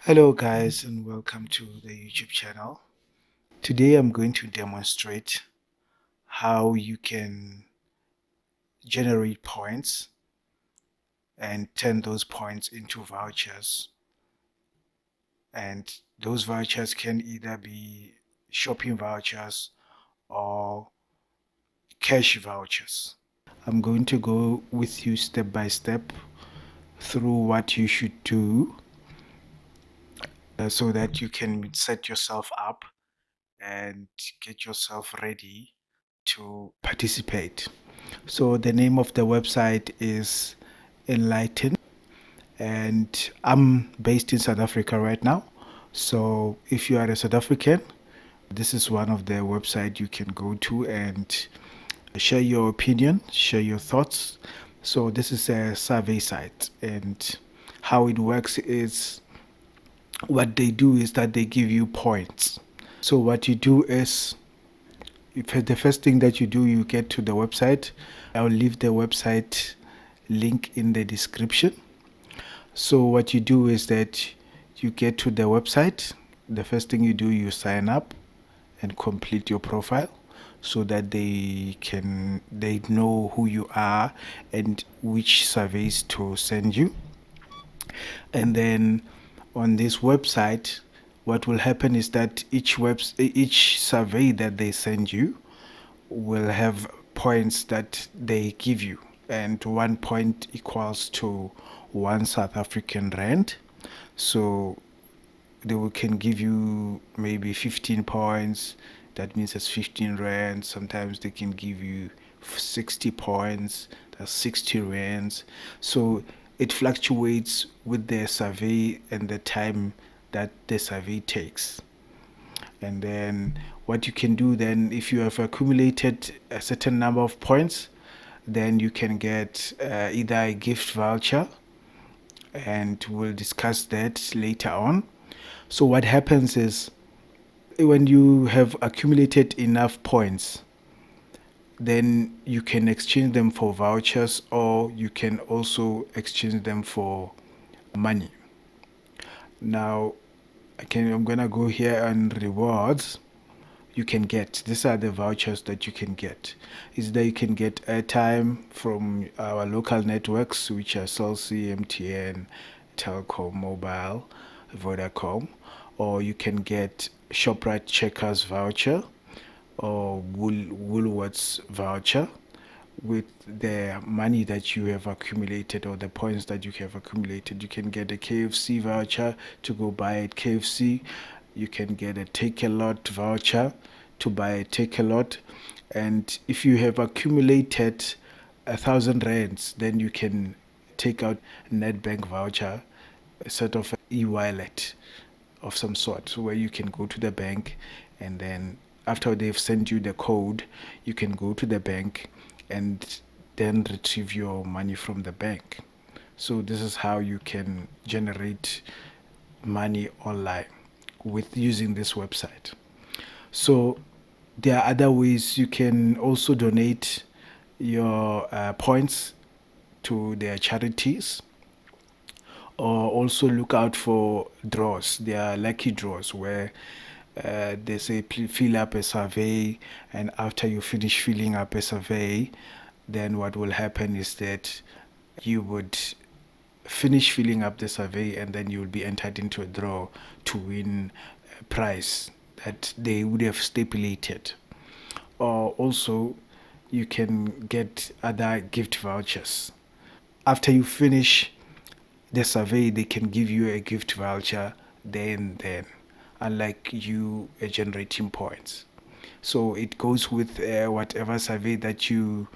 Hello guys and welcome to the YouTube channel. Today I'm going to demonstrate how you can generate points and turn those points into vouchers, and those vouchers can either be shopping vouchers or cash vouchers. I'm going to go with you step by step through what you should do so that you can set yourself up and get yourself ready to participate. So the name of the website is Enlighten, and I'm based in South Africa right now. So if you are a South African, this is one of the websites you can go to and share your opinion, share your thoughts. So this is a survey site, and how it works is what they do is that they give you points. So what you do is, if the first thing that you do, you get to the website. I'll leave the website link in the description. So what you do is that you get to the website. The first thing you do, you sign up and complete your profile so that they know who you are and which surveys to send you. And then on this website, what will happen is that each survey that they send you will have points that they give you, and 1 point equals to 1 South African rand. So can give you maybe 15 points. That means it's 15 rand. Sometimes they can give you 60 points. That's 60 rands. So it fluctuates with the survey and the time that the survey takes. And then what you can do then, if you have accumulated a certain number of points, then you can get either a gift voucher, and we'll discuss that later on. So what happens is, when you have accumulated enough points, then you can exchange them for vouchers, or you can also exchange them for money. Now I'm gonna go here on rewards. You can get, these are the vouchers that you can get. Is that you can get airtime from our local networks, which are Cell C, MTN, Telkom Mobile, Vodacom, or you can get ShopRite Checkers voucher or Woolworths voucher with the money that you have accumulated or the points that you have accumulated. You can get a KFC voucher to go buy at KFC. You can get a Take a Lot voucher to buy a Take a Lot. And if you have accumulated 1,000 rands, then you can take out a Nedbank voucher, a sort of e-wallet of some sort, where you can go to the bank, and then after they've sent you the code, you can go to the bank and then retrieve your money from the bank. So this is how you can generate money online with using this website. So there are other ways. You can also donate your points to their charities, or also look out for draws. There are lucky draws where they say fill up a survey, and after you finish filling up a survey, then what will happen is that you would finish filling up the survey, and then you will be entered into a draw to win a prize that they would have stipulated. Or also, you can get other gift vouchers. After you finish the survey, they can give you a gift voucher then, unlike you generating points. So it goes with whatever survey that you'll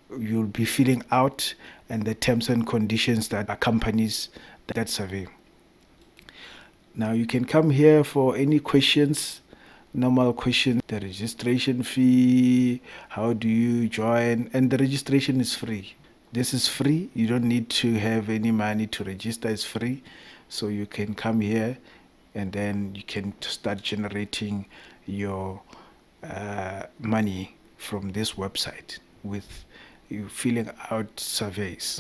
be filling out, and the terms and conditions that accompanies that survey. Now you can come here for any questions, normal question, the registration fee, how do you join, and the registration is free. This is free. You don't need to have any money to register. It's free. So you can come here, and then you can start generating your money from this website with you filling out surveys.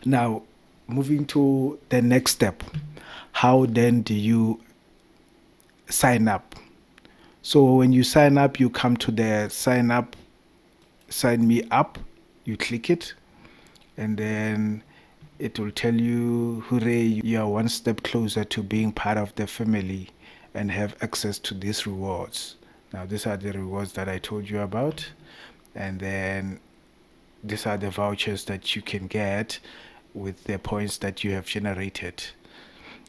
Now, moving to the next step, how then do you sign up? So when you sign up, you come to the sign me up, you click it, and then it will tell you, hooray, you are one step closer to being part of the family and have access to these rewards. Now, these are the rewards that I told you about. And then these are the vouchers that you can get with the points that you have generated.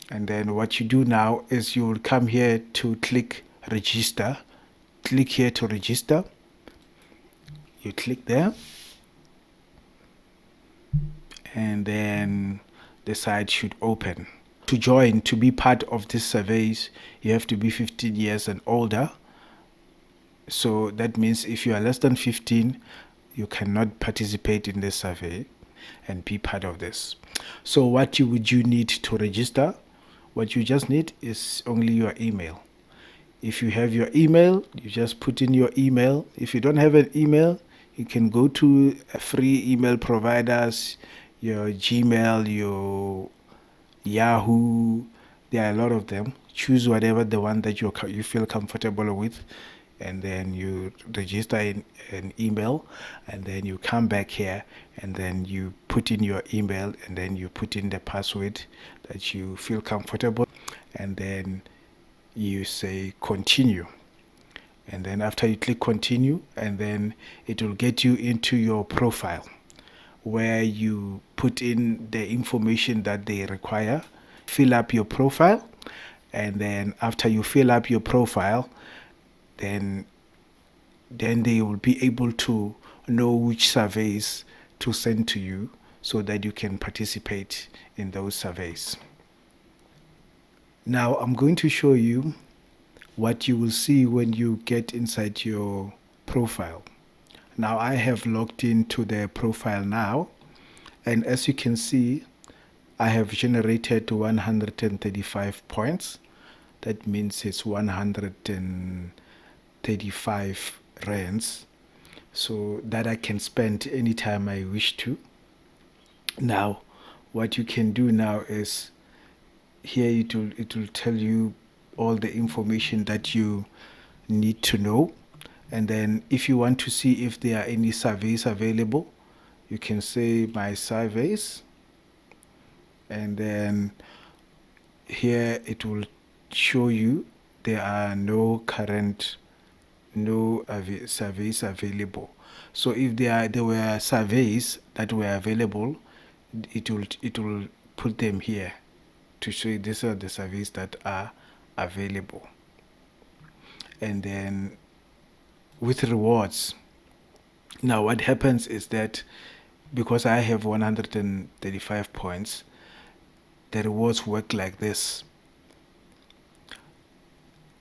And then what you do now is you will come here to click register. Click here to register. You click there. And then the site should open. To join, to be part of these surveys, you have to be 15 years and older. So that means if you are less than 15, you cannot participate in this survey and be part of this. So what would you need to register? What you just need is only your email. If you have your email, you just put in your email. If you don't have an email, you can go to free email providers, your Gmail, your Yahoo. There are a lot of them. Choose whatever the one that you feel comfortable with, and then you register in an email, and then you come back here, and then you put in your email, and then you put in the password that you feel comfortable, and then you say continue. And then after you click continue, and then it will get you into your profile where you put in the information that they require. Fill up your profile, and then after you fill up your profile, then they will be able to know which surveys to send to you so that you can participate in those surveys. Now I'm going to show you what you will see when you get inside your profile. Now I have logged into the profile now, and as you can see, I have generated 135 points. That means it's 135 rands, so that I can spend anytime I wish to. Now what you can do now is here it will tell you all the information that you need to know, and then if you want to see if there are any surveys available, you can say my surveys, and then here it will show you there are no surveys available. So if there were surveys that were available, it will put them here to show you these are the surveys that are available. And then with rewards, now what happens is that because I have 135 points, the rewards work like this.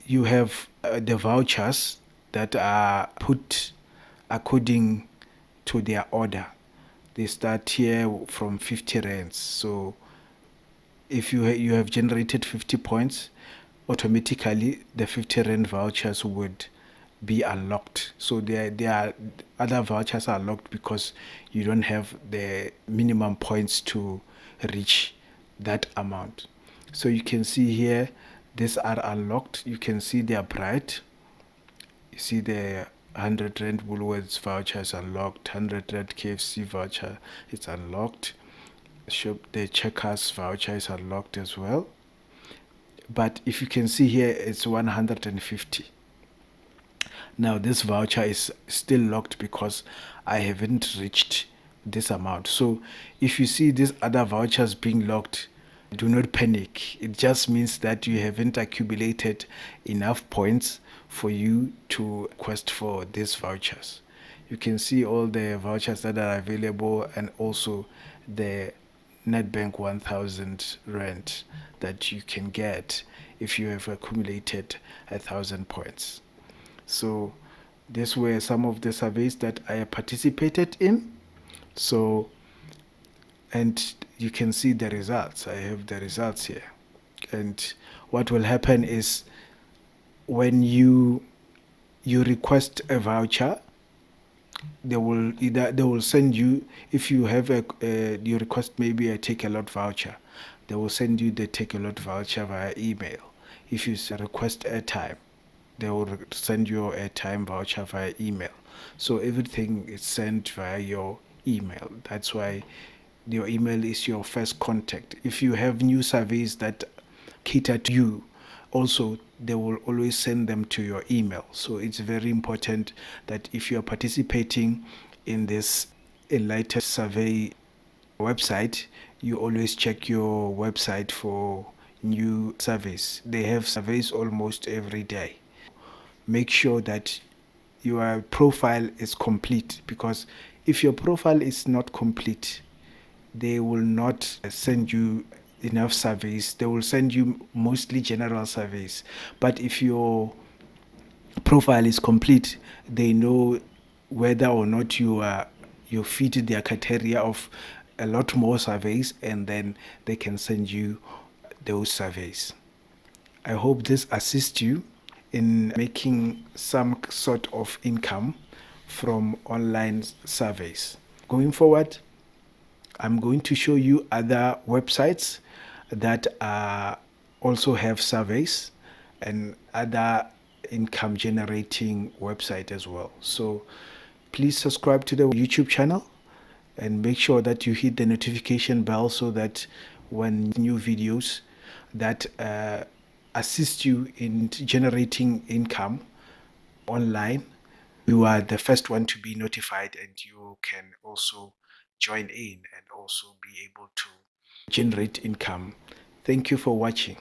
You have the vouchers that are put according to their order. They start here from 50 rands. So if you have generated 50 points, automatically the 50 rand vouchers would be unlocked. So there are other vouchers are locked because you don't have the minimum points to reach that amount. So you can see here these are unlocked. You can see they are bright. You see the 100 rand Woolworths voucher is unlocked, 100 rand KFC voucher is unlocked, the Checkers voucher is unlocked as well. But if you can see here, it's 150. Now this voucher is still locked because I haven't reached this amount. So if you see these other vouchers being locked, do not panic. It just means that you haven't accumulated enough points for you to request for these vouchers. You can see all the vouchers that are available, and also the Nedbank 1000 rand that you can get if you have accumulated 1,000 points. So these were some of the surveys that I participated in. So, and you can see the results. I have the results here. And what will happen is when you request a voucher, they will send you, if you have you request maybe a take a lot voucher, they will send you the Take a Lot voucher via email. If you request airtime, they will send you your airtime voucher via email. So everything is sent via your email. That's why your email is your first contact. If you have new surveys that cater to you, also they will always send them to your email. So it's very important that if you are participating in this Enlighten survey website, you always check your website for new surveys. They have surveys almost every day. Make sure that your profile is complete, because if your profile is not complete, they will not send you enough surveys. They will send you mostly general surveys. But if your profile is complete, they know whether or not you fit their criteria of a lot more surveys, and then they can send you those surveys. I hope this assists you in making some sort of income from online surveys. Going forward, I'm going to show you other websites that also have surveys and other income generating website as well. So please subscribe to the YouTube channel and make sure that you hit the notification bell so that when new videos that assist you in generating income online, you are the first one to be notified, and you can also join in and also be able to generate income. Thank you for watching.